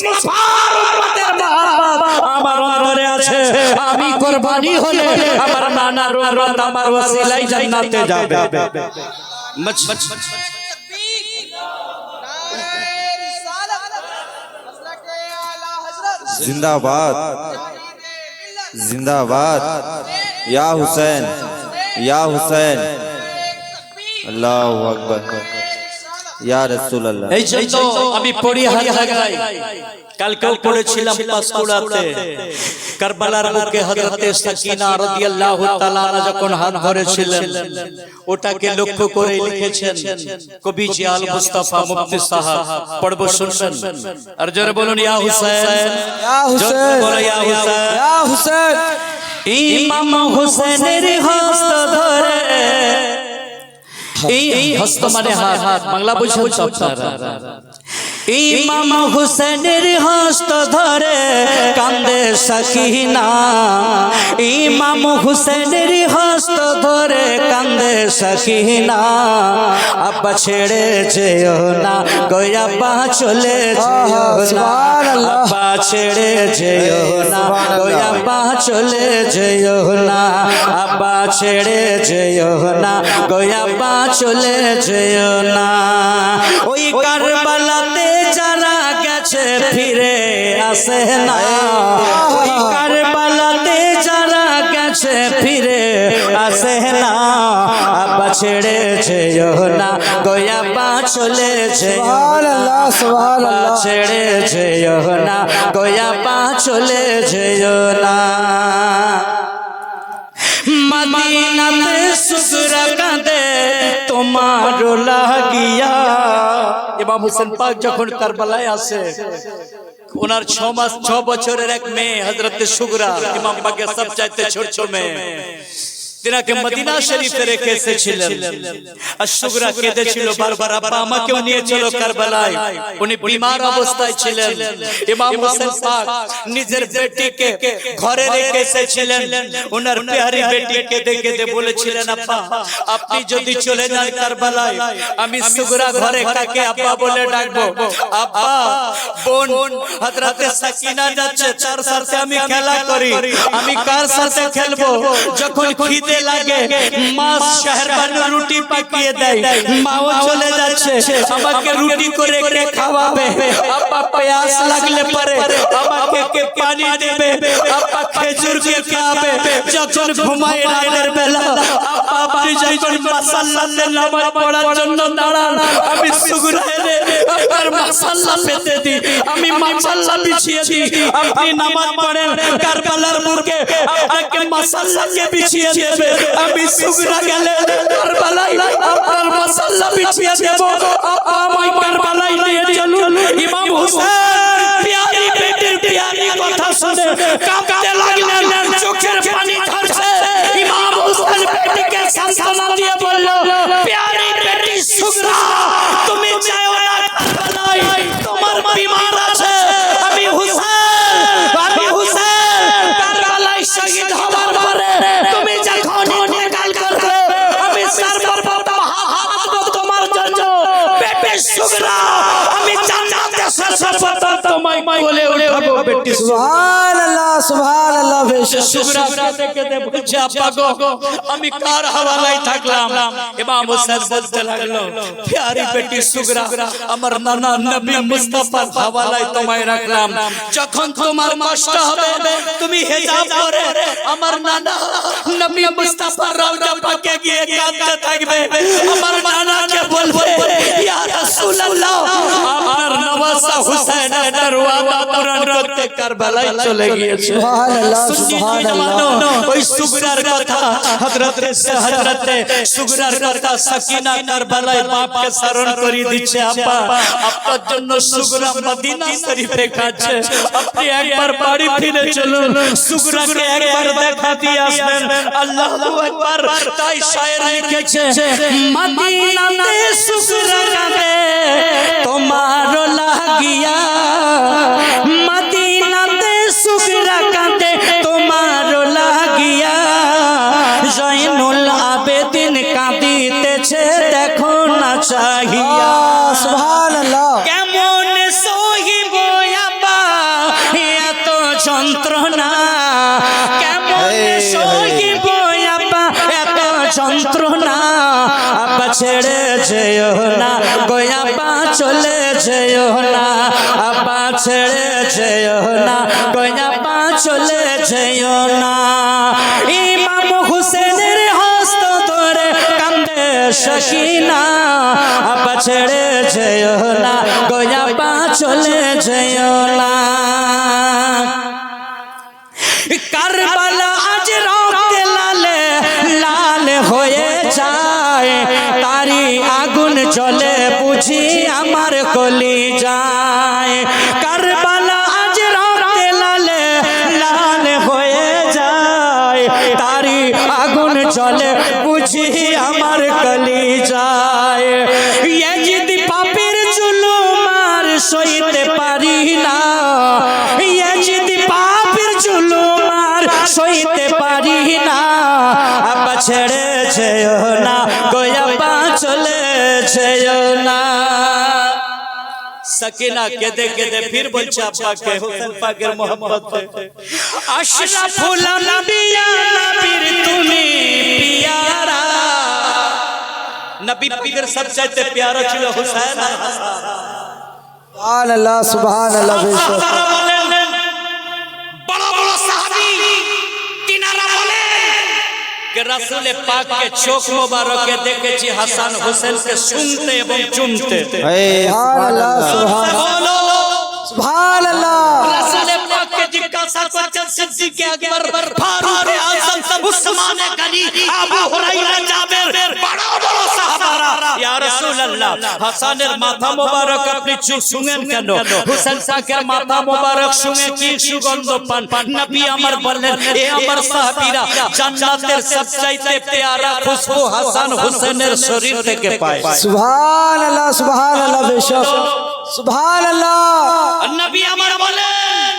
মুস্তাফার উম্মতের মহব্বত আমার অন্তরে আছে। আমি কুরবানি হলে আমার নানার উম্মত আমার ওসিলায় জান্নাতে যাবে। जिंदाबाद जिंदाबाद या हुसैन या हुसैन अल्लाहु अकबर या रसूल अल्लाह। এই জন্য আমি পড়ি হাত লাগাই। কালকেও পড়েছিলাম পাঁশকুড়াতে কারবালার বুকে হযরতে সাকিনা রাদিয়াল্লাহু তাআলা যখন হাত ধরেছিলেন ওটাকে লক্ষ্য করে লিখেছেন কবি জিয়াল মুস্তাফা মুফতি সাহেব। পড়ব শুনবেন আর জোরে বলুন ইয়া হুসেন या हुसैन বলো ইয়া হুসেন। या हुसैन ইমাম হুসেনের হস্ত ধরে এই হস্ত মানে হাত বাংলা বুঝছেন তো আপনারা। ইমাম হুসেনের হস্ত ধরে কান্দে সাকিনা। ইমাম হুসেনের হস্ত ধরে কান্দে সাকিনা। আব্বা ছেড়ে যেও না গো আব্বা চলে যেও না। আব্বা ছেড়ে যেও না গো আব্বা চলে যেও না। আব্বা ছেড়ে যেও না গো আব্বা চলে যেও না। ওই কারবালাতে যারা গেছে ফিরে আসে না। ওই কারবালাতে যারা গেছে ফিরে আসে না। আব্বা ছেড়ে যেও না গো আব্বা চলে যেও না। আব্বা ছেড়ে যেও না গো আব্বা চলে যেও না। মদিনাতে সুসরা কাঁদে তোমার লাগিয়া। ইমাম হোসেন পাক যখন কারবালায় আসে ওনার 6 বছরের এক মেয়ে হযরতে সুগরা ইমাম পাকের সবচাইতে ছোট মেয়ে তিনাকে মদিনা শরীফে রেখে এসেছিলেন। আর সুগরা কেঁদেছিল বারবার আব্বা আমাকেও নিয়ে চলো কারবালায়। উনি বিমার অবস্থায় ছিলেন। ইমাম হোসেন পাক নিজের বেটিকে ঘরে রেখে এসেছিলেন। ওনার প্যারি বেটিকে দেখে বলেছিলেন আব্বা আপনি যদি চলে যান কারবালায় আমি সুগরা ঘরে কাকে আব্বা বলে ডাকবো। আব্বা বোন হযরতে সাকিনা যাচ্ছে তার সাথে আমি খেলা করি। আমি কার সাথে খেলবো? যখন খিদে লাগে মা শাহরবানু রুটি পাকিয়ে দেয়। মাও চলে যাচ্ছে আমাকে রুটি করে কে খাওয়াবে। আব্বা প্যাস লাগলে পরে আমাকে কে পানি দেবে। আব্বা খেজুর কে খাওয়াবে। যখন ঘুমায় রাতের বেলা আব্বা আপনি যখন মাসাল্লাতে নামাজ পড়ার জন্য দাঁড়ান আমি সুগরা এনে আর মাসাল্লা পেতে দিই। আমি মাসাল্লা বিছিয়ে দিই। আপনি নামাজ পড়েন কারবালার বুকে আপনাকে মাসাল্লাকে বিছিয়ে দেবে। আমি সুগরা গেলে কারবালায় আপনার মাসাল্লা বিছিয়ে দেব। আমায় কারবালায় নিয়ে চলুন। ইমাম হোসেন প্যারি বেটির প্যারি কথা শুনে কাঁপতে লাগলেন। চোখের পানি ঝরছে। ইমাম হোসেন বেটিকে সান্ত্বনা দিয়ে বলল প্যারি বেটি সুগরা তুমি যাও না কারবালায় তোমার বিমার আছে। আমি হোসেন কারবালায় শহীদ হওয়ার পরে তুমি যখন ইন্তেকাল করবে আমি সর্বপ্রথম হাত তোমার জন্য বেটি সুগরা আমি জান্নাতে সর্বপ্রথম তোমায় কোলে উঠাবো। বেটি सुभान अल्लाह সুগরা দেখে বলছে আব্বা গো আমি কার হাওয়ালায় থাকলাম। ইমাম হোসেন বলতে লাগলো প্যারি বেটি সুগরা আমার নানা নবী মুস্তাফার হাওয়ালায় তোমায় রাখলাম। যখন তোমার কষ্ট হবে তুমি হিজাব পরে আমার নানা নবী মুস্তাফার রওজা পাকে গিয়ে কাঁদতে থাকবে। আমার নানাকে বলবে ইয়া রাসূলুল্লাহ আমার নওয়াজা হুসাইনের ওয়াদা পূরণ করতে কারবালায় চলে গিয়েছে। ওই সুগরার কথা হযরতে সুগরার কথা সাকিনা কারবালায় বাপকে স্মরণ করিয়ে দিচ্ছে। আব্বা আপনার জন্য সুগরা মদিনা শরীফে কাছে আপনি একবার বাড়ি ফিরে চলুন। সুগরাকে একবার দেখা দিয়ে আসবেন। আল্লাহু আকবার। তাই শায়ের লিখেছে মদিনাতে সুগরা কাঁদে তোমার লাগিয়া। মদিনাতে সুগরা কাঁদে তোমার লাগিয়া। জয়নুল আবেদিন কাঁদিতেছে দেখো না চাহিয়া। सुभान अल्लाह কেমন সহিব আব্বা যন্ত্রণা কেমন সইব আব্বা এত যন্ত্রণা আব্বা ছেড়ে যেও না গো আব্বা চলে যেও না আব্বা ছেড়ে যেও না গো আব্বা চলে যেও না ইমাম হুসেনের হস্ত ধরে কান্দে সখিনা আব্বা ছেড়ে যেও না গো আব্বা চলে যেও না কারবালা আজ রক্তে লালে লাল হয়ে যায় তারি আগুন জ্বলে বুঝি আমার কলি যায় কারবালা আজ রক্তে লালে লাল হয়ে যায় তারি আগুন জ্বলে বুঝি আমার কলি যায় ইয়াজিদ পাপের জুলুম আর সইতে পারি না ইয়াজিদ পাপের জুলুম আর সইতে পারি না আব্বা ছেড়ে যেও না গো আব্বা চলে যেও না सकीना केदे केदे फिर बोलছে আব্বাকে হোসেন পাকের मोहब्बत अशरफुल नबिया नबीर তুমি प्यारा नबी पीर सबसे प्यारा ছিল হুসাইন আর হাসান सुभान अल्लाह बेशक बड़ा बड़ा साहबी तिनारा बोलेন कि रसूल पाक के चोख मुबारक के দেখেছি হাসান হোসেন के सुनते एवं चुमते सुभान अल्लाह सुभान अल्लाह रसूल पाक के जिज्ञासा करছেন सिद्दीक अकबर फारूक आजम उस्मान गनी আবু হুরায়রা জাবের বড় বড় সাহাবারা ইয়া রাসূলুল্লাহ হাসানের মাথা মোবারক আপনি শুনেন কেন হোসেন পাকের মাথা মোবারক শুনে কি সুগন্ধ পান নবী আমার বললেন এ আমার সাহাবীরা জান্নাতের সবচাইতে प्यारा খুশবু হাসান হোসেনের শরীর থেকে পায় सुभान अल्लाह बेशक सुभान अल्लाह नबी আমার বলেন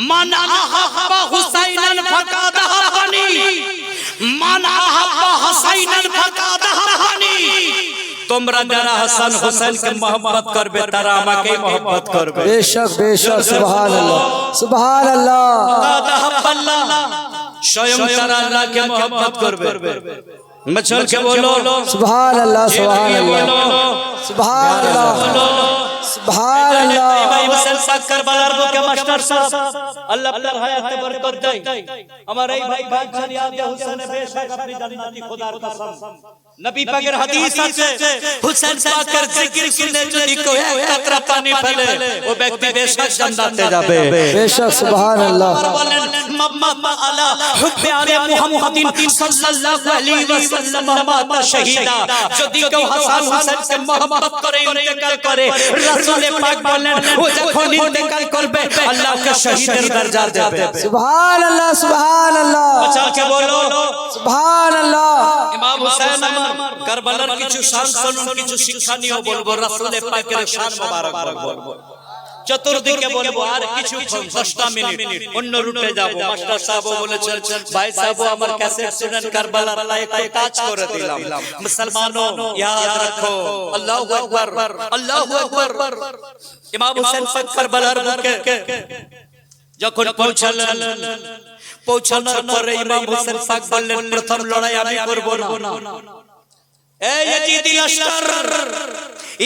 মান আহাব্বা হুসাইনান ফাকাদ আহাব্বানি মান আহাব্বা হুসাইনান ফাকাদ আহাব্বানি তোমরা যারা হাসান হোসেন কে मोहब्बत করবে তারা আমাকেই मोहब्बत করবে बेशक बेशक सुभान अल्लाह ফাকাদ আহাব্বাল্লাহ স্বয়ং তারা আল্লাহকে मोहब्बत করবে मचल के बोलो सुभान अल्लाह सुभान अल्लाह सुभान अल्लाह सुभान अल्लाह भाई हुसैन पाक करबलार के मास्टर साहब अल्लाह अल्लाह हयात बरकत दे हमारे भाई भाईजान याद है हुसैन बेशक अपनी जन्नती खुदार कसम नबी पाकेर हदीस আছে हुसैन पाकेर जिक्र सुनলে যদি কেউ এক কাতরা পানি ফেলে ও ব্যক্তি বেশক জান্নাতে যাবে बेशक सुभान अल्लाह বলেন মাম্মা আলা হুব্বে আলে মুহাম্মাদিন সাল্লাল্লাহু আলাইহি ওয়াসাল্লাম মাতা শাহিদা যদি কেউ হাসান হোসেনকে मोहब्बत করে ইন্তেকাল করে রাসূল পাক বলেন ও যখন ইন্তেকাল করবে আল্লাহকে শহীদের দরজা দেবে सुभान अल्लाह अच्छा के बोलो सुभान अल्लाह ইমাম হুসাইন আমার কারবালার কিছু শান শুনুন কিছু শিক্ষা নিও বলবো রাসূল পাকের শান মোবারক বলবো চতুর্দিকে বলবো আর কিছু 10টা মিনিট অন্য রুটে যাব মাস্টার সাহেব বলেছেন ভাই সাহেব আমার ক্যাসেট শুনেন কারবালার আল্লাহ একটু টাচ করে দিলাম মুসলমানও याद रखो আল্লাহু আকবার ইমাম হুসাইন পাক কারবালার বুকে যখন পৌঁছানোর পরে ইমাম হুসেন পাক বললেন প্রথম লড়াই আমি করব না এই ইয়াজিদি লশকর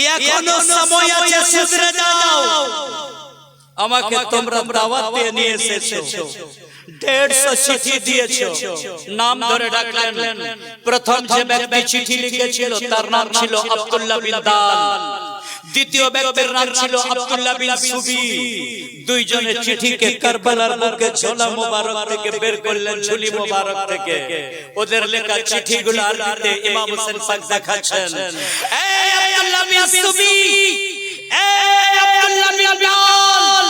এখনো সময় আছে শুধরে যাও আমাকে তোমরা দাওয়াত দিয়ে নিয়ে এসেছো 150 চিঠি দিয়েছো নাম ধরে ডাকলেন প্রথম যে ব্যক্তি চিঠি লিখেছিল তার নাম ছিল আব্দুল্লাহ বিন দাল দ্বিতীয় ব্যক্তির নাম ছিল আব্দুল্লাহ বিন সুবি দুইজনে চিঠিকে কারবালার বুকে ঝোলা মোবারক থেকে বের করলেন ঝুলি মোবারক থেকে ওদের লেখা চিঠিগুলো আরবিতে ইমাম হোসেন পাক দেখাচ্ছেন এই আব্দুল্লাহ বিন সুবি এই আব্দুল্লাহ বিন দাল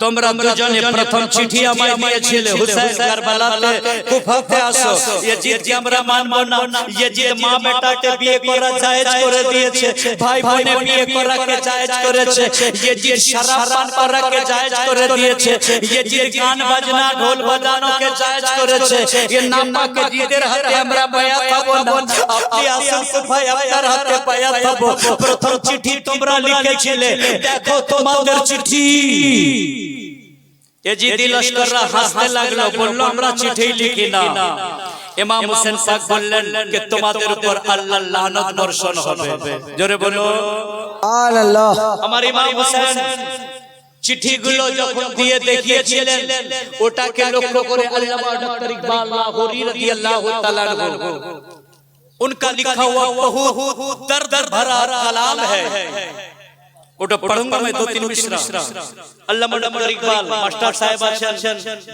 তোমরা দুজনে প্রথম চিঠি আমায় দিয়েছিলে হুসাইন কারবালাতে কুফাতে আসো ইয়াজিদকে আমরা মানবো না ইয়াজিদ মা বেটাকে বিয়ে করা জায়েজ করে দিয়েছে ভাই বোনে বিয়ে করাকে জায়েজ করেছে ইয়াজিদ শরাব পান করাকে জায়েজ করে দিয়েছে ইয়াজিদ গান বাজনা ঢোল বাজানোকে জায়েজ করেছে এই নাপাকে জিদের হাতে আমরা বায়াত হব না আপনি আসল কুফায় আপনার হাতে বায়াত হব প্রথম চিঠি তোমরা লিখেছিলে দেখো তোমাদের চিঠি এজিদি লস্কররা হাসতে লাগলো, বলল আমরা চিঠি লিখি না। ইমাম হোসেন পাক বললেন যে তোমাদের উপর আল্লাহর লানত বর্ষণ হবে। জোরে বলো সুবহানাল্লাহ। আমার ইমাম হোসেন চিঠিগুলো যখন দিয়ে দেখিয়েছিলেন, ওটাকে লক্ষ্য করে আল্লামা ডক্টর ইকবাল লাহোরী রাদিয়াল্লাহু তাআলা আনহু उनका लिखा हुआ बहुत दर्द भरा कलाम है, ওটা পড়ूंगा मैं 2-3 मिसरा। আল্লামা ডক্টর ইকবাল মাস্টার সাহেব আছেন,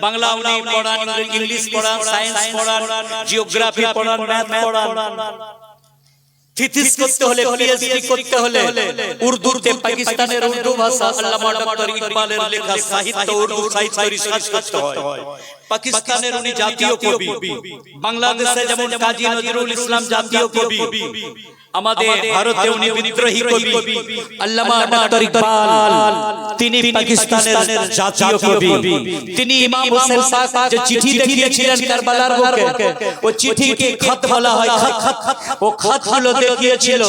বাংলা উনি পড়ান, ইংলিশ পড়ান, সায়েন্স পড়ান, জিওগ্রাফি পড়ান, ম্যাথ পড়ান। থিসিস করতে হলে, পিএইচডি করতে হলে উর্দুতে, পাকিস্তানের উর্দু ভাষা, আল্লামা ডক্টর ইকবালের লেখা সাহিত্য, উর্দু সাহিত্য রিসার্চ করতে হয়। পাকিস্তানের উনি জাতীয় কবি, বাংলাদেশে যেমন কাজী নজরুল ইসলাম জাতীয় কবি, আমাদের ভারতে উনি বিদ্রোহী কবি। আল্লামা ডক্টর ইকবাল তিনি পাকিস্তানের জাতীয় কবি। তিনি ইমাম হোসেন পাক যে চিঠি দেখিয়েছিলেন কারবালার বুকে, ও চিঠিকে খত বলা হয়, খত। ও খতগুলো দেখিয়েছিল,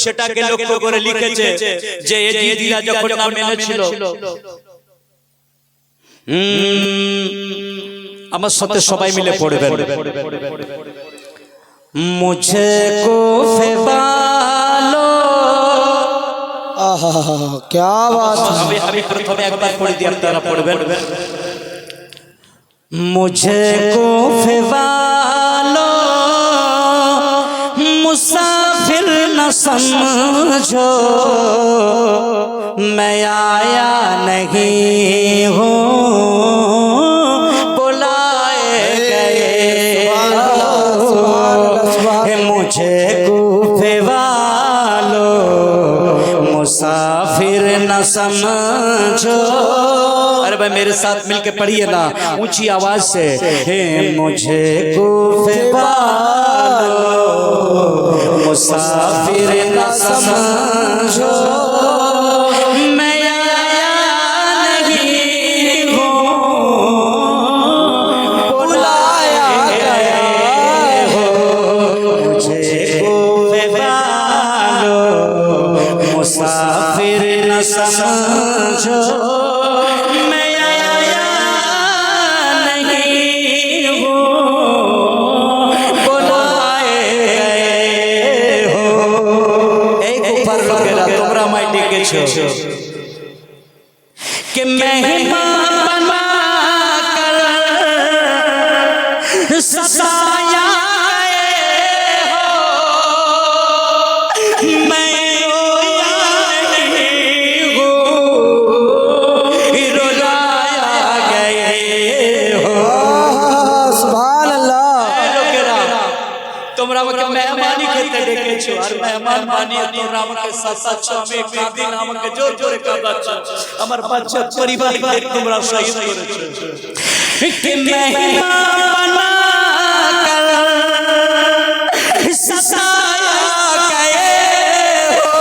সেটাকে লক্ষ্য করে লিখেছে যে এজিদিরা যখন না মেনেছিল, আমার সাথে সবাই মিলে পড়বেন, मुझे कोफे वालो। आहा क्या बात है। अभी प्रथम एक बार पढ़ दिया, आपनारा पढ़বেন। मुझे कोफे वालो मुसाफिर न समझो, मैं आया नहीं हूँ मुझे कूफे वालो मुसाफिर न समझो। अरे भाई मेरे साथ मिलके पढ़िए ना ऊंची आवाज से, हे मुझे कूफे वालो मुसाफिर न समझो, मैं आया नहीं हूँ बुलाया गया हो। मुसाफिर न समझो, मैं आया नहीं हूँ बुलाए गए हो। एक ऊपर लगेगा তোমরা আমায় ডেকেছো कि मेहमान बना कर सताया তোমরা আমাকে মেহমানি খেতে ডেকেছো, আর মেহমান বানিয়ে তোমরা আমাকে সাতাচ্ছ, আমি কাঁদিন, আমাকে জোর জোরে কাঁদাচ্ছ, আমার বাচ্চা পরিবারকে তোমরা শহীদ করেছো। कि मेहमान बना कर सताया गए हो,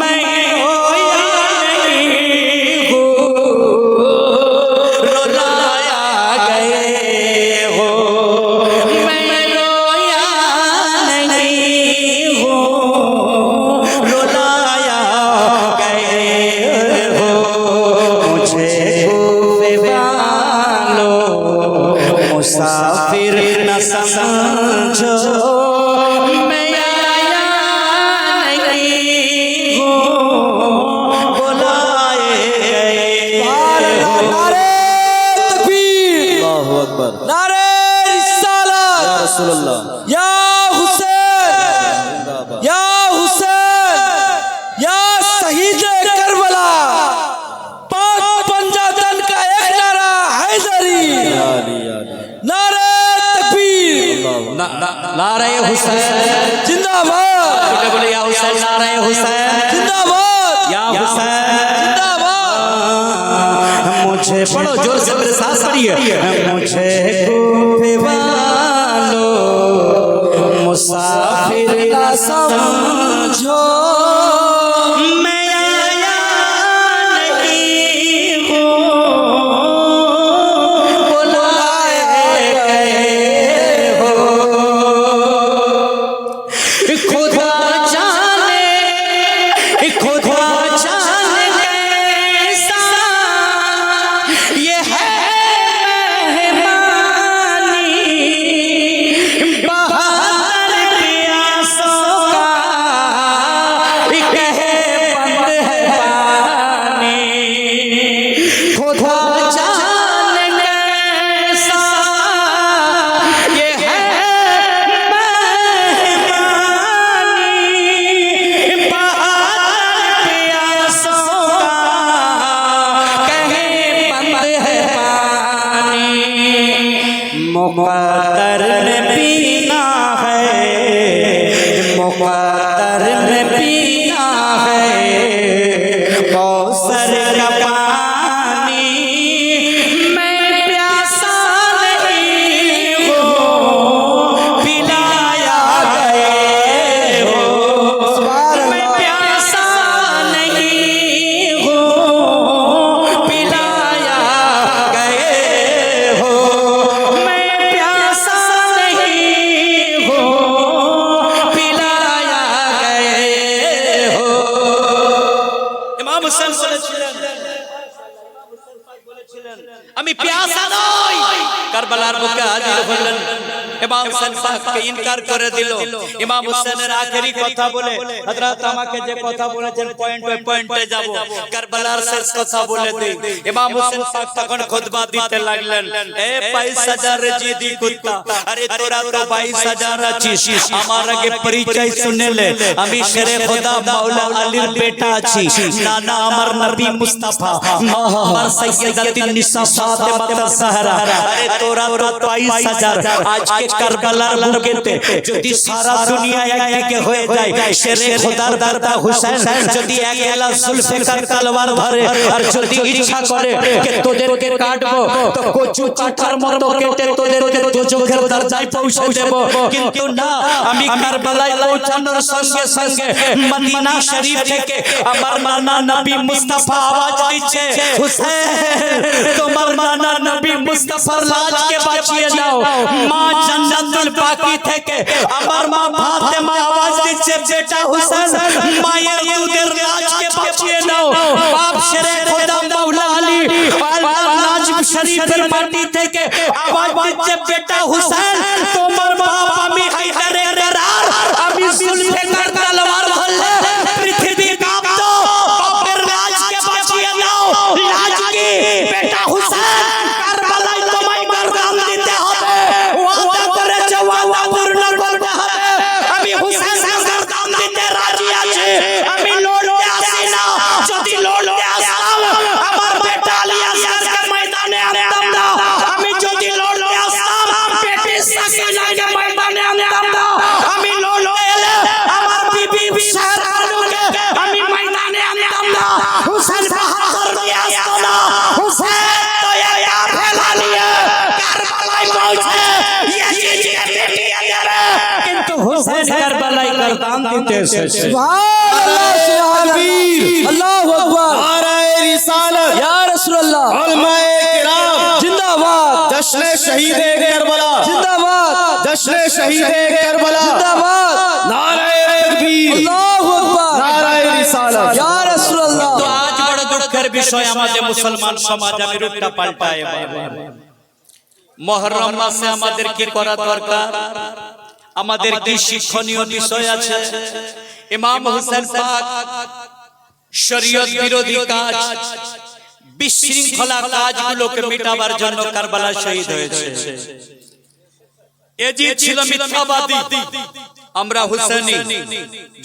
मैं रोया नहीं हूँ रुलाया गए हो, मैं रोया नहीं हूँ रुलाया गए हो। मुझे मुसाफिर न समझो, मैं आया नहीं हूँ बुलाए गए हो। नारे तकबीर, अल्लाहु अकबर, नारे रिसालत, या रसूलुल्लाह, या हुसैन, या हुसैन, या शहीद करबला, पाक पंजातन का एक नारा हैदरी, या अली, या अली, नारे तकबीर, नारे हुसैन जिंदाबाद, बोले या हुसैन, नारे हुसैन जिंदाबाद, या हुसैन जिंदाबाद। मुझे पढ़ो जोर से मेरे साथ पढ़िए। मुझे कूफे वालो मुसाफिर न समझो, मैं आया नहीं हूँ बुलाए गए हो। खुदा जाने कैसा ইমাম হোসেন বলেছিলেন আমি পিয়াসা নই, কারবালার বুকে হাজির হলেন। ইমাম হোসেন পাককে ইনকার করে দিল। ইমাম হোসেনের আখেরি কথা বলে হযরত আমাকে যে কথা বলেছেন পয়েন্টে পয়েন্টে যাব, কারবালার শেষ কথা বলে দেই। ইমাম হোসেন পাক তখন খুতবা দিতে লাগলেন, এ 22000 জিদি কুত্তা, আরে তোরা তো 22000 আছিস, আমার আগে পরিচয় শুনে লে, আমি শেরে খোদা মাওলা আলীর বেটা আছি, নানা আমার নবী মুস্তাফা, মা আমার সাইয়্যিদাতুন নিসা ফাতেমা জাহরা। আরে তোরা তো 22000, আজকে কারবালার বুকেতে যদি সারা দুনিয়া একদিকে হয়ে যায়, শেরে খোদার দাদা হুসেন যদি একলা জুলফিকার তলোয়ার ধরে আর যদি ইচ্ছা করে যে তোদেরকে কাটবো, তো কচু কাটার মতো কেটে তোদেরকে দোজখের দরজায় পৌঁছে দেব। কিন্তু না, আমি কারবালায় পৌঁছানোর সঙ্গে সঙ্গে মদিনা শরীফ থেকে আমার নানা নবী মুস্তাফা আওয়াজ দিচ্ছে, হুসেন তোমার নানা নবী মুস্তাফার লাজকে বাঁচিয়ে দাও। মা জান্নাতুল বাকি থেকে আমার মা ফাতেমা আওয়াজ দিচ্ছে, বেটা হুসেন মায়ের দুধের লাজকে বাঁচিয়ে দাও। বাপ শেরে খোদা মাওলা আলী লাজ শরীফের মাটি থেকে আওয়াজ দিচ্ছে, বেটা হুসেন তোমার বাপ আমি হায়দারে করার, আমি জুলফিকার তলোয়ার ধরলে পৃথিবী কাঁপতো। বাপের লাজকে বাঁচিয়ে দাও। লাজ কি বেটা হুসেন, কারবালায় তোমায় গর্দান দিতে হবে। ওয়াদা করেছে, ওয়াদা পূর্ণ করতে হবে। আমি হুসেনের গর্দান দিতে রাজি আছি। আমি লড়তে আসি না, যদি লড়তে আসতাম আমার বেটা আলী আসগারকে ময়দানে আনতাম না। আমি যদি লড়তে আসতাম বেটি সাকিনাকে ময়দানে আনতাম না। আমি লড়তে এলে আমার বিবি শাহরানুকে আমি ময়দানে আনতাম না। হুসেন বাহাদুর নিয়ে আসতো না। হুসেন তো একা ফেলা নিয়ে কারবালায় পৌঁছে ইয়াজিদকে পিটিয়ে দেবে, কিন্তু হুসেন কারবালায় গর্দান দিতে এসেছে। সুবহানাল্লাহ, সুবহানাল্লাহ, আল্লাহু আকবার, नाराए रिसालत, ইয়া রাসূলুল্লাহ, उलमाए किराम, জিন্দাবাদ, जश्न शहीदे करबला, জিন্দাবাদ, जश्न शहीदे करबला, জিন্দাবাদ, नाराए तकबीर, আল্লাহু আকবার, नाराए रिसालत। ইয়া রাসূলুল্লাহ। তো আজ বড় দুঃখের বিষয় আমাদের মুসলমান সমাজ, আমি রূপটা পাল্টায়। মুহররম মাসে আমাদের কি করা দরকার, আমাদের কি শিক্ষণীয় বিষয় আছে? ইমাম হোসেন পাক শরীয়ত বিরোধী কাজ, বিশৃঙ্খলা কাজগুলোকে মেটাবার জন্য কারবালা শহীদ হয়েছে। এজিদ ছিল মিথ্যাবাদী, আমরা হুসেনি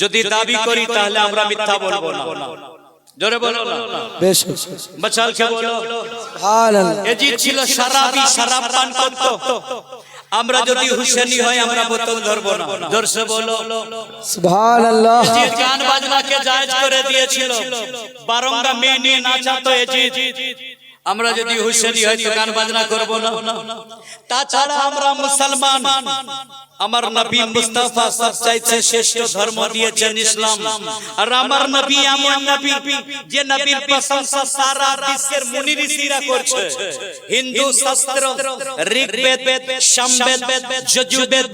যদি দাবি করি তাহলে আমরা মিথ্যা বলবো না। জোরে বলো না, বেশ, বচাল কে বলো। সুবহানাল্লাহ, এজিদ ছিল শরাবী, শরাব পান করত। আমরা যদি হুসেনি হই আমরা বোতল ধরবো না। জোরসে বলো। সুবহানাল্লাহ, এজিদ গান বাজনাকে জায়েজ করে দিয়েছিল, বারংবার মেয়ে নিয়ে নাচাতো এজিদ। আমরা যদি হুসেনি হই তো গান বাজনা করবো না। তাছাড়া আমরা মুসলমান, আমার নবী মুস্তাফা সবচাইতে শ্রেষ্ঠ ধর্ম দিয়েছেন ইসলাম। আর আমার নবী এমন নবী যে নবীর প্রশংসা সারা বিশ্বের মুনি ঋষিরা করছে। হিন্দু শাস্ত্র, ঋগ্বেদ, সামবেদ, যজুর্বেদ,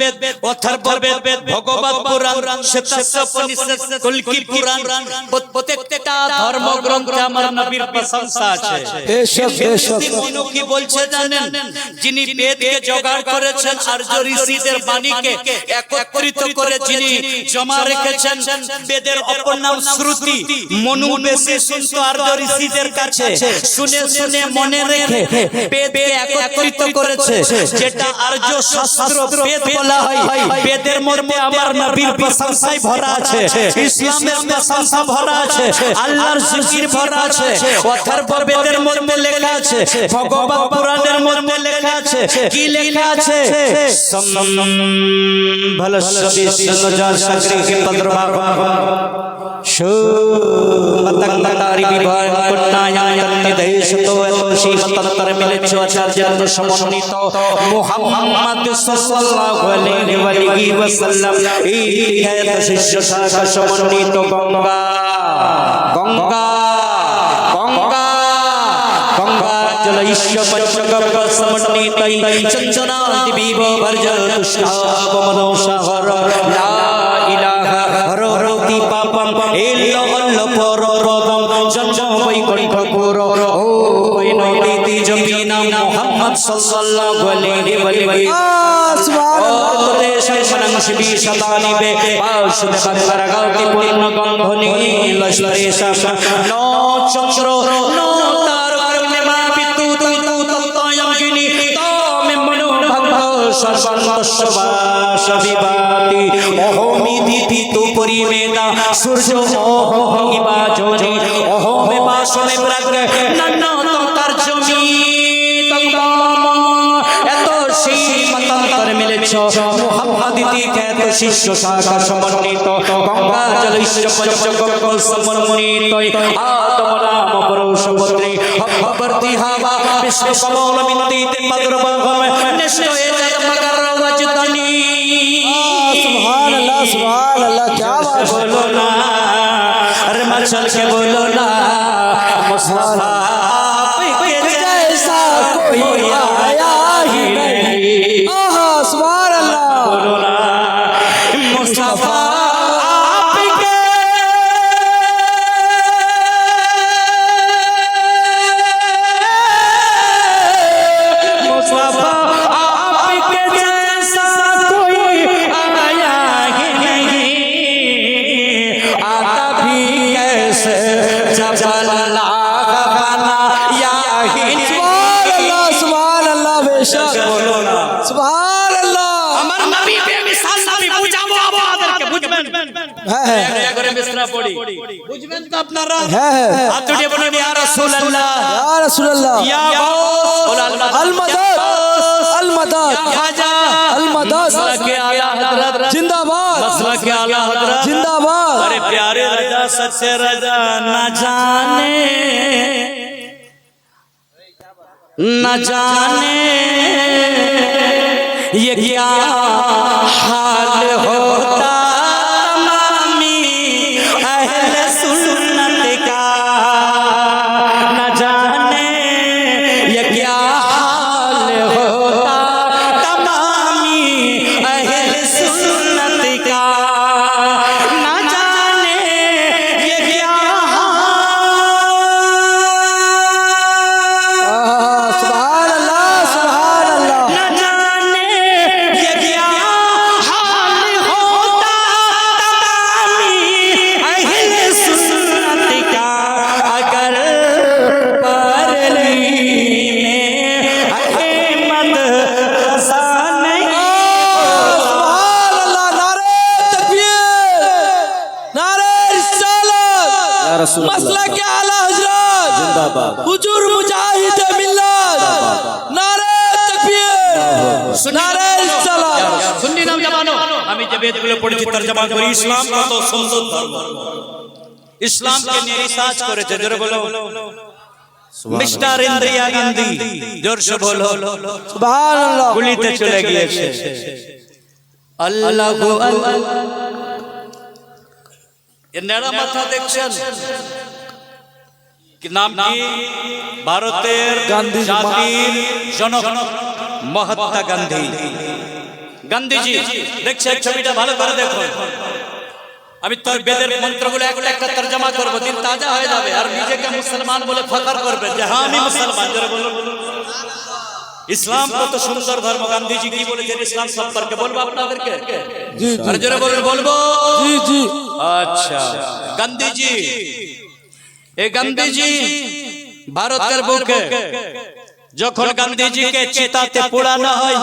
অথর্ববেদ, ভগবত পুরাণ, শ্বেতাশ্বপনিষদ, কল্কি পুরাণ, প্রত্যেকটা ধর্মগ্রন্থে আমার নবীর প্রশংসা আছে। বেশক, বেশক, তিনি কি বলছে জানেন? যিনি বেদকে জোগাড় করেছেন, আর্য ঋষিদের বাণীকে একত্রিত করে যিনি জমা রেখেছেন, বেদের অপর নাম শ্রুতি। মনু বেশি শুনতো আর্য ঋষিদের কাছে, শুনে শুনে মনে রেখে বেদকে একত্রিত করেছে, যেটা আর্য শাস্ত্র বেদ বলা হয়। বেদের মধ্যে আমার নবীর প্রশংসায় ভরা আছে, ইসলামের প্রশংসা ভরা আছে, আল্লাহর জিকির ভরা আছে। অথর্ববেদের মধ্যে লেখা আছে, ভগবত পুরাণের মধ্যে লেখা আছে। কি লেখা আছে? ভলস্য বিষ্ণুজা সাগরে পদ্রভাগ শো মতঙ্গতারি বিভাগ কুট্টায়ান্তি দেশতো এতোষি মতন্তর মিলেছো আচার্যের সমন্বিত মুহাম্মদ সাল্লাল্লাহু আলাইহি ওয়াসাল্লাম এই হ্যায় শিষ্য শাখা সমন্বিত গঙ্গা গঙ্গা গঙ্গা গঙ্গা জল ঈশ্বর পঞ্চগঙ্গা সমন্বিতৈ চঞ্চনা দিবীব ভর্জল তুষ্টাব মনোসাহর লা ইলাহা হরতি পাপম ইল্লাল্লাহ পররদম জন্ম বৈকুণ্ঠপুর ও ওই নবীতি জমি নাম মুহাম্মদ সাল্লাল্লাহু আলাইহি ওয়া সাল্লাম সুবহানাল্লাহ দেশে সনং শিবি শতানিবে বাসুদেব বারগাতি পূর্ণ গন্ধনি লস্করে শাসন নো চন্দ্র নো তারকা মা বিদ্যুৎ তয়ঙ্গিনী তমে মনো ভঙ্গ সর্বন্তস্বাস বিবাতি অহমিদিতি তু পরিমেদা সূর্য অহমিবা জনি অহমে বাসমে প্রাগ নন্ন তার জমি এত শ্রীমতান্তর মিলেছ মুহাম্মাদিতি খ্যাত শিষ্য শাখা সমন্বিত গঙ্গা জলৈশ্য পঞ্চগঙ্গ সমন্বিত আদম নাম পরশুপত্রী ভবর্তি হাবা বিষ্ণু কমল মিন্দিতে মধুরবঙ্গম নিশ্চয় মগর ওয়াজদানি সুবহানাল্লাহ সুবহানাল্লাহ क्या बात है बोलो ना अरे मचल के बोलो ना मुस्तफा के जैसा कोई आया ही नहीं आहा सुबहानल्लाह बोलो ना मुस्तफा आपके मुस्तफा आपके जैसा कोई आया ही नहीं आता भी कैसे जब अल्लाह बना या ही सुबहानल्लाह सुबहानल्लाह बेशक बोलो ना सुबहानल्लाह আমার নবী বেমিসাল নবী বুঝাবো আপনাদেরকে বুঝবেন है এক করে মিসরা পড়ি বুঝবেন তো আপনারা है হাত উঠিয়ে বলুন ইয়া রাসূলুল্লাহ या रसूल अल्लाह ইয়া গাউস বল আল্লাহ अल मदद अल मदद খাজা अल मदद के आला हजरत जिंदाबाद मसला के आला हजरत जिंदाबाद अरे प्यारे रजा सच्चे रजा न जाने ये क्या हाल होता तमामी अहले सुन्नत का न जाने ये क्या हाल होता तमामी अहले सुन्नत का न जाने ये क्या सुभान अल्लाह सुभान अल्लाह न जाने ये क्या हाल होता तमामी अहले सुन्नत का अगर परली में अहमद रज़ा नहीं सुभान अल्लाह नारे तकबीर नारे रिसालत या रसूल मसला के आला हजरत जिंदाबाद हुजूर मुजाहिद मिल्लत नारे तकबीर नारे रिसालत सुन्नी नाम जमानो আমি যে বেদগুলো পড়েছি তরজমা করি ইসলাম কত সুন্দর ধর্ম ইসলামকে নিয়ে রিসার্চ করেছে জোরে বলো মিস্টার ইন্দ্রিয়া গান্ধী জোরসে বলো सुभान अल्लाह গুলিতে চলে গিয়েছে আল্লাহু আল্লাহ এর নেড়া মাথা দেখছেন কি নাম কি ভারতের গান্ধী জাতির জনক মহাত্মা গান্ধী গান্ধীজি দেখছেন ছবিটা ভালো করে দেখুন আমি তোর বেদের মন্ত্রগুলো একটা একটা তরজমা করব দিন তাজা হয়ে যাবে আর নিজেকে মুসলমান বলে ফখর করবে যে হ্যাঁ আমি মুসলমান জোরে বলুন ইসলাম কত সুন্দর ধর্ম গান্ধীজি কি বলেছেন ইসলাম সম্পর্কে বলবো আপনাদেরকে जी আর জোরে বলুন বলবো जी जी আচ্ছা গান্ধীজি এই গান্ধীজি ভারতের বুকে যখন গান্ধীজিকে চিতাতে পোড়ানো হয়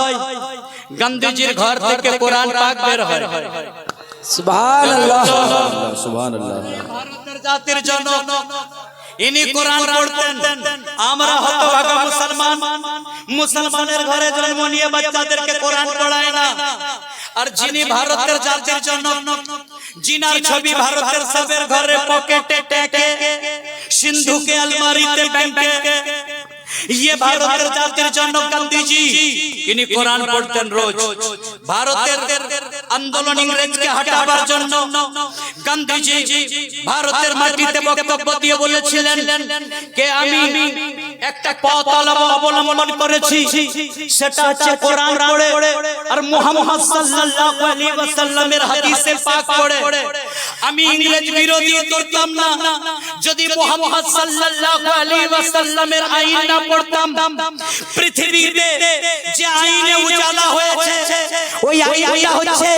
গান্ধীজির ঘর থেকে কোরআন পাক বের হয় सुभान अल्लाह सुभान अल्लाह ভারতের জাতির জন্য ইনি কোরআন পড়তেন আমরা হতভাগা মুসলমান মুসলমানের ঘরে জন্ম নিয়ে বাচ্চাদেরকে কোরআন পড়ায় না আর যিনি ভারতের জাতির জন্য জিনার ছবি ভারতের সবের ঘরে পকেটে টেকে সিন্ধুকে আলমারিতে ব্যাংকে ये भारतेर जातिर जन्म गांधीजी इनी कुरान पढ़तेन रोज भारतेर आंदोलन इंग्रेज के हटाবার জন্য गांधीजी भारतेर माটিতে বক্তব্য দিয়ে বলেছিলেন যে আমি একটা পথ অবলম্বন করেছি সেটা হচ্ছে কোরআন পড়ে আর মুহাম্মদ সাল্লাল্লাহু আলাইহি ওয়াসাল্লামের হাদিসে পাক পড়ে আমি ইংরেজ বিরোধী করতাম না যদি মুহাম্মদ সাল্লাল্লাহু আলাইহি ওয়াসাল্লামের আইন না পড়তাম। পৃথিবীতে যে আইনে উজালা হয়েছে ওই আইনটা হচ্ছে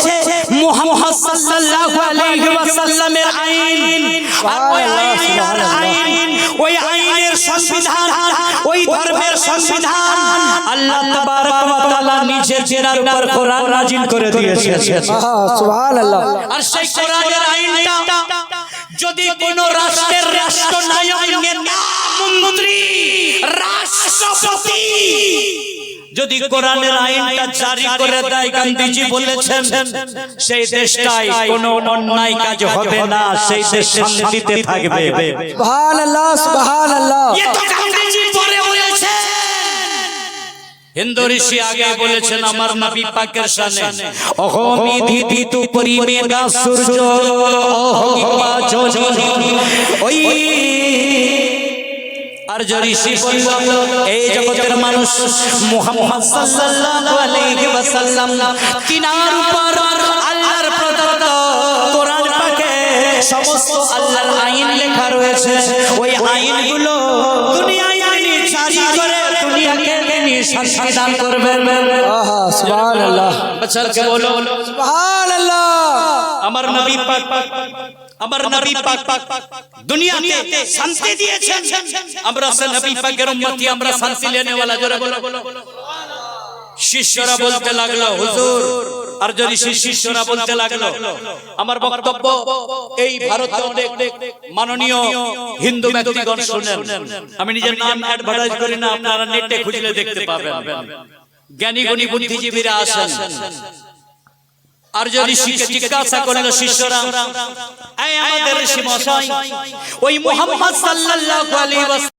মুহাম্মদ সাল্লাল্লাহু আলাইহি ওয়াসাল্লামের আইন। আর ওই আইনের সংবিধান, ওই ধর্মের সংবিধান আল্লাহ তাবারক ওয়া তাআলা নিজের জেনার উপর কোরআন নাযিল করে দিয়েছেন। সুবহানাল্লাহ। আর সেই কোরআনের আইনটা যদি কোন রাষ্ট্রের রাষ্ট্রনায়ক, নেতা, মন্ত্রী, রাষ্ট্রপতি যদি কোরআনের আইনটা জারি করে দেয়, গান্ধীজি বলেছেন সেই দেশটায় কোনো অন্যায় কাজ হবে না, সেই দেশ শান্তিতে থাকবে। সুবহানাল্লাহ সুবহানাল্লাহ। ये तो গান্ধীজি পরে বলেছেন। হিন্দু ঋষি আগে বলেছেন আমার নবী পাকের শানে, অহমি দিদি তু পরিমেগা সূর্য অহমা জনি ওই আর ঋষি বলল এই জগতের মানুষ মুহাম্মদ সাল্লাল্লাহু আলাইহি ওয়াসাল্লাম তিনার উপর আল্লাহর প্রদত্ত কোরআন পাকে সমস্ত আল্লাহর আইন লেখা রয়েছে। ওই আইনগুলো দুনিয়ায় তিনি জারি করে দুনিয়াকে তিনি শান্তি দান করবেন। সুবহানাল্লাহ। বাচ্চাকে বলো সুবহানাল্লাহ। আমার নবী পাক, আমার নবী পাক দুনিয়াতে শান্তি দিয়েছেন। আমরা সে নবী পাকের উম্মতি, আমরা শান্তি लेने वाला। জোরে বলো। শিষ্যরা বলতে লাগলো হুজুর, আর যদি শিষ্যরা বলতে লাগলো আমার বক্তব্য এই ভারতে অনেক মাননীয় হিন্দু ব্যক্তিগণ শুনেন, আমি নিজের নাম অ্যাডভার্টাইজ করি না, আপনারা নেটে খুঁজলে দেখতে পাবেন। জ্ঞানী গুণী বুদ্ধিজীবীরা আসেন। আর যদি জিজ্ঞাসা করলো শিষ্যরা, এই আমাদের ঋষি মশাই ওই মুহাম্মদ সাল্লাল্লাহু আলাইহি ওয়াসাল্লাম